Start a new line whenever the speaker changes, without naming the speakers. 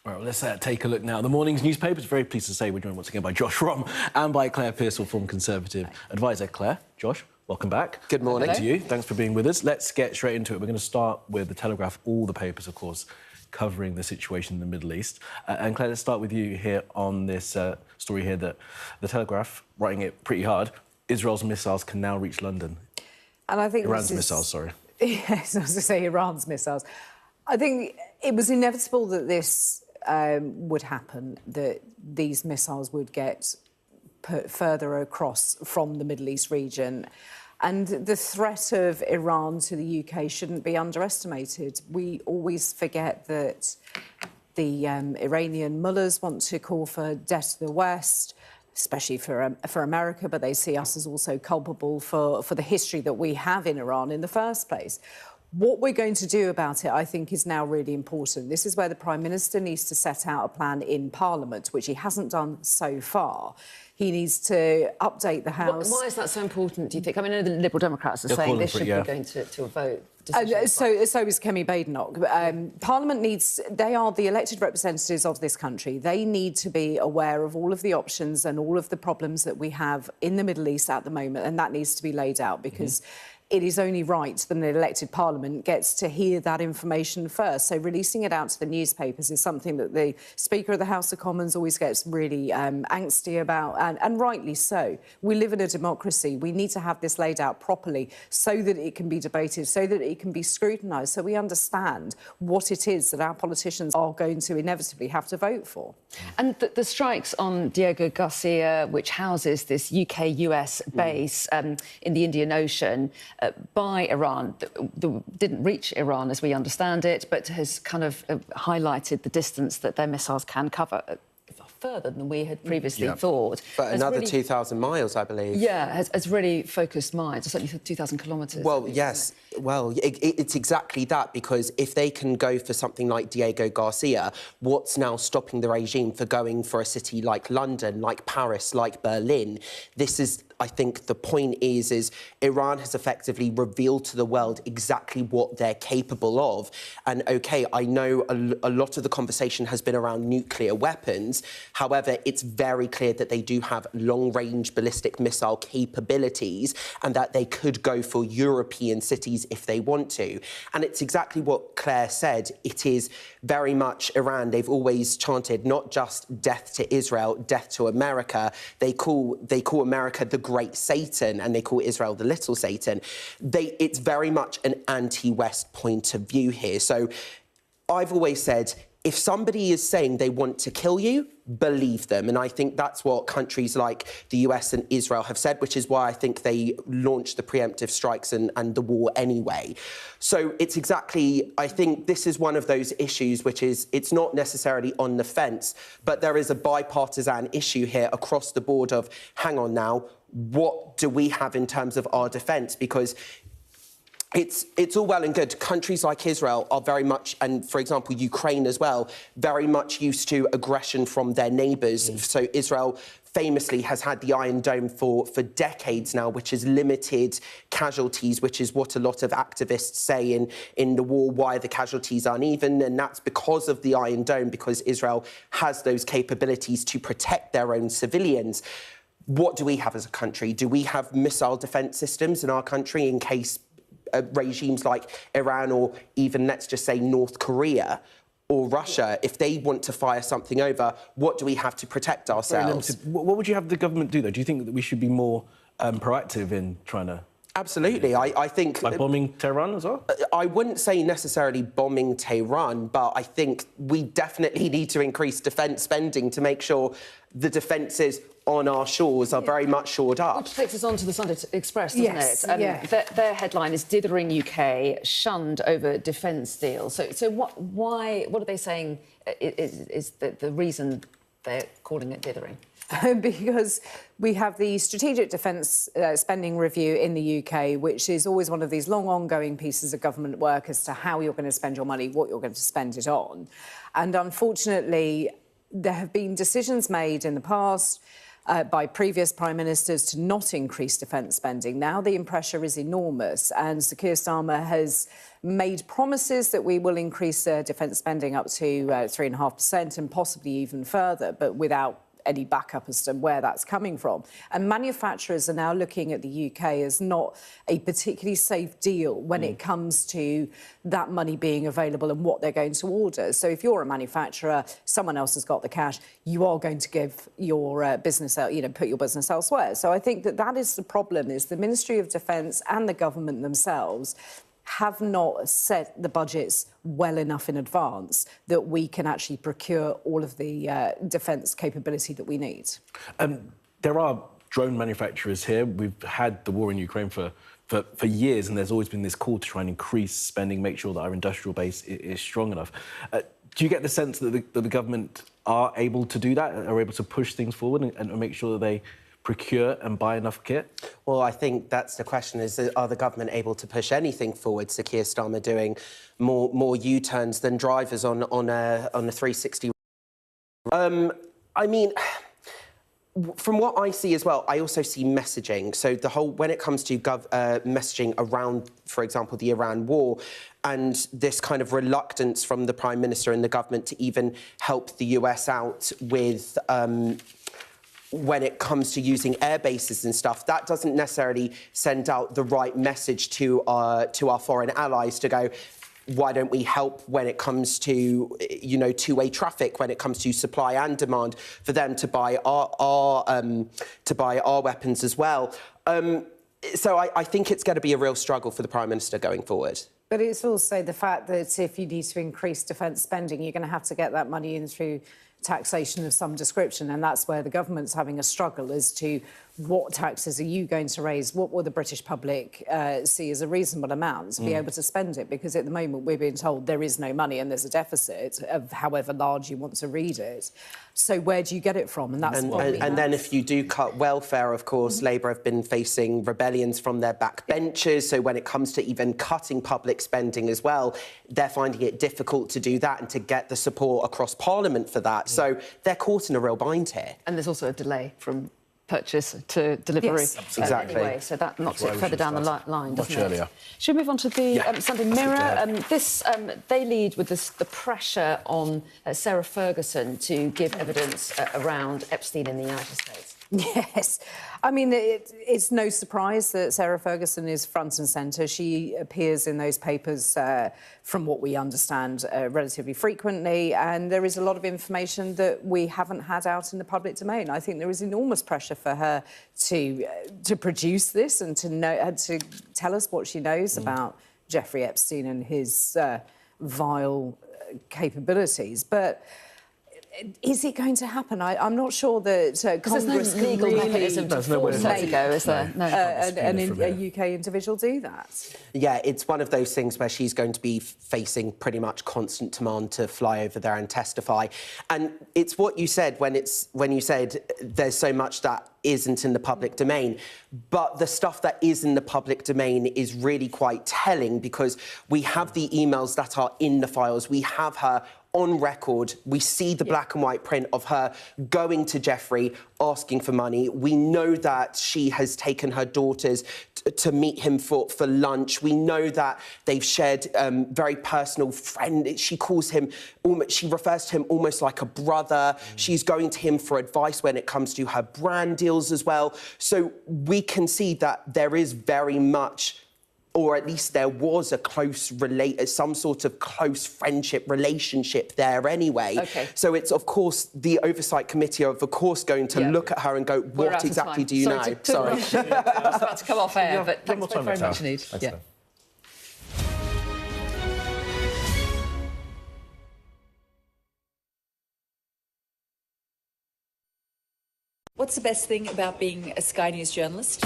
Right, well, let's take a look now. The morning's newspapers. Very pleased to say we're joined once again by Josh Rom and by Claire Pearsall from Conservative Advisor. Claire, Josh, welcome back.
Good morning.
To you. Thanks for being with us. Let's get straight into it. We're going to start with the Telegraph. All the papers, of course, covering the situation in the Middle East. And Claire, let's start with you here on this story here that the Telegraph, writing it pretty hard, Israel's missiles can now reach London.
And I think
Iran's missiles, sorry.
Yes, I was going to say Iran's missiles. I think it was inevitable that this would happen, that these missiles would get put further across from the Middle East region. And the threat of Iran to the UK shouldn't be underestimated. We always forget that the Iranian mullahs want to call for death to the West, especially for America, but they see us as also culpable for the history that we have in Iran in the first place. What we're going to do about it, I think, is now really important. This is where the Prime Minister needs to set out a plan in Parliament, which he hasn't done so far. He needs to update the House.
Why is that so important, do you think? I mean, I know the Liberal Democrats are saying this should be going to a vote.
So is Kemi Badenoch. Parliament needs... They are the elected representatives of this country. They need to be aware of all of the options and all of the problems that we have in the Middle East at the moment, and that needs to be laid out because... It is only right that an elected parliament gets to hear that information first. So releasing it out to the newspapers is something that the Speaker of the House of Commons always gets really angsty about, and rightly so. We live in a democracy. We need to have this laid out properly so that it can be debated, so that it can be scrutinised, so we understand what it is that our politicians are going to inevitably have to vote for.
And the strikes on Diego Garcia, which houses this UK-US base in the Indian Ocean, by Iran, didn't reach Iran as we understand it, but has kind of highlighted the distance that their missiles can cover further than we had previously thought.
But another really, 2,000 miles, I believe.
Yeah, has really focused minds, certainly 2,000 kilometres.
Well, yes. Well, it's exactly that, because if they can go for something like Diego Garcia, what's now stopping the regime for going for a city like London, like Paris, like Berlin? This is... I think the point is Iran has effectively revealed to the world exactly what they're capable of. And, OK, I know a lot of the conversation has been around nuclear weapons. However, it's very clear that they do have long-range ballistic missile capabilities and that they could go for European cities if they want to. And it's exactly what Claire said. It is very much Iran. They've always chanted not just death to Israel, death to America. They call America the Great Satan, and they call Israel the Little Satan. It's very much an anti-West point of view here. So I've always said, if somebody is saying they want to kill you, believe them. And I think that's what countries like the US and Israel have said, which is why I think they launched the preemptive strikes and the war anyway. So it's exactly, I think this is one of those issues which is, it's not necessarily on the fence, but there is a bipartisan issue here across the board of, hang on now, what do we have in terms of our defence? Because it's all well and good. Countries like Israel are very much, and for example, Ukraine as well, very much used to aggression from their neighbours. So Israel famously has had the Iron Dome for decades now, which has limited casualties, which is what a lot of activists say in the war, why the casualties are uneven. And that's because of the Iron Dome, because Israel has those capabilities to protect their own civilians. What do we have as a country? Do we have missile defence systems in our country in case regimes like Iran or even, let's just say, North Korea or Russia, if they want to fire something over, what do we have to protect ourselves?
What would you have the government do, though? Do you think that we should be more proactive in trying to...
Absolutely. I think...
Like bombing Tehran as well?
I wouldn't say necessarily bombing Tehran, but I think we definitely need to increase defence spending to make sure the defences on our shores are very much shored up.
Which takes us on to the Sunday Express, doesn't it? Their headline is Dithering UK shunned over defence deal. So what are they saying is the reason they're calling it dithering?
Because we have the Strategic Defence Spending Review in the UK, which is always one of these long, ongoing pieces of government work as to how you're going to spend your money, what you're going to spend it on. And unfortunately, there have been decisions made in the past by previous prime ministers to not increase defence spending. Now the pressure is enormous, and Sir Keir Starmer has made promises that we will increase defence spending up to 3.5% and possibly even further, but without any backup as to where that's coming from. And manufacturers are now looking at the UK as not a particularly safe deal when it comes to that money being available and what they're going to order. So if you're a manufacturer, someone else has got the cash, you are going to give your business out, put your business elsewhere. So I think that is the problem, is the Ministry of Defence and the government themselves have not set the budgets well enough in advance that we can actually procure all of the defence capability that we need.
There are drone manufacturers here. We've had the war in Ukraine for years, and there's always been this call to try and increase spending, make sure that our industrial base is strong enough. Do you get the sense that the government are able to do that, are able to push things forward and make sure that they procure and buy enough kit?
Well, I think that's the question, is are the government able to push anything forward? Sir Keir Starmer doing more U-turns than drivers on a 360. I mean, from what I see as well, I also see messaging. So when it comes to messaging around, for example, the Iran war, and this kind of reluctance from the Prime Minister and the government to even help the US out with when it comes to using air bases and stuff, that doesn't necessarily send out the right message to our foreign allies to go, why don't we help when it comes to, two-way traffic, when it comes to supply and demand, for them to buy our weapons as well. So I think it's going to be a real struggle for the Prime Minister going forward.
But it's also the fact that if you need to increase defence spending, you're going to have to get that money in through taxation of some description, and that's where the government's having a struggle as to what taxes are you going to raise, what will the British public see as a reasonable amount to be able to spend it, because at the moment we're being told there is no money and there's a deficit of however large you want to read it. So where do you get it from? And that's
and then if you do cut welfare, of course, Labour have been facing rebellions from their backbenchers. So when it comes to even cutting public spending as well, they're finding it difficult to do that and to get the support across Parliament for that. So they're caught in a real bind here.
And there's also a delay from purchase to delivery.
Yes, exactly.
Anyway, so that knocks it further down the line, doesn't it?
Earlier.
Should we move on to the Sunday Mirror? They lead with the pressure on Sarah Ferguson to give evidence around Epstein in the United States.
Yes. I mean, it's no surprise that Sarah Ferguson is front and centre. She appears in those papers, from what we understand, relatively frequently, and there is a lot of information that we haven't had out in the public domain. I think there is enormous pressure for her to produce this and to tell us what she knows about Jeffrey Epstein and his vile capabilities. But is it going to happen? I'm not sure that Congress
can legal mechanism to force her to go, is there? No.
A UK individual do that.
Yeah, it's one of those things where she's going to be facing pretty much constant demand to fly over there and testify. And it's what you said when you said there's so much that isn't in the public domain. But the stuff that is in the public domain is really quite telling, because we have the emails that are in the files. We have her on record. We see the black and white print of her going to Jeffrey, asking for money. We know that she has taken her daughters to meet him for lunch. We know that they've shared very personal friend. She refers to him almost like a brother. She's going to him for advice when it comes to her brand deals as well. So we can see that there is very much, or at least there was some sort of close friendship relationship there anyway.
Okay.
So it's, of course, the Oversight Committee are, of course, going to look at her and go, what exactly do you know?
Sorry. I was about to come off air, but thanks very much indeed.
What's the best thing about being a Sky News journalist?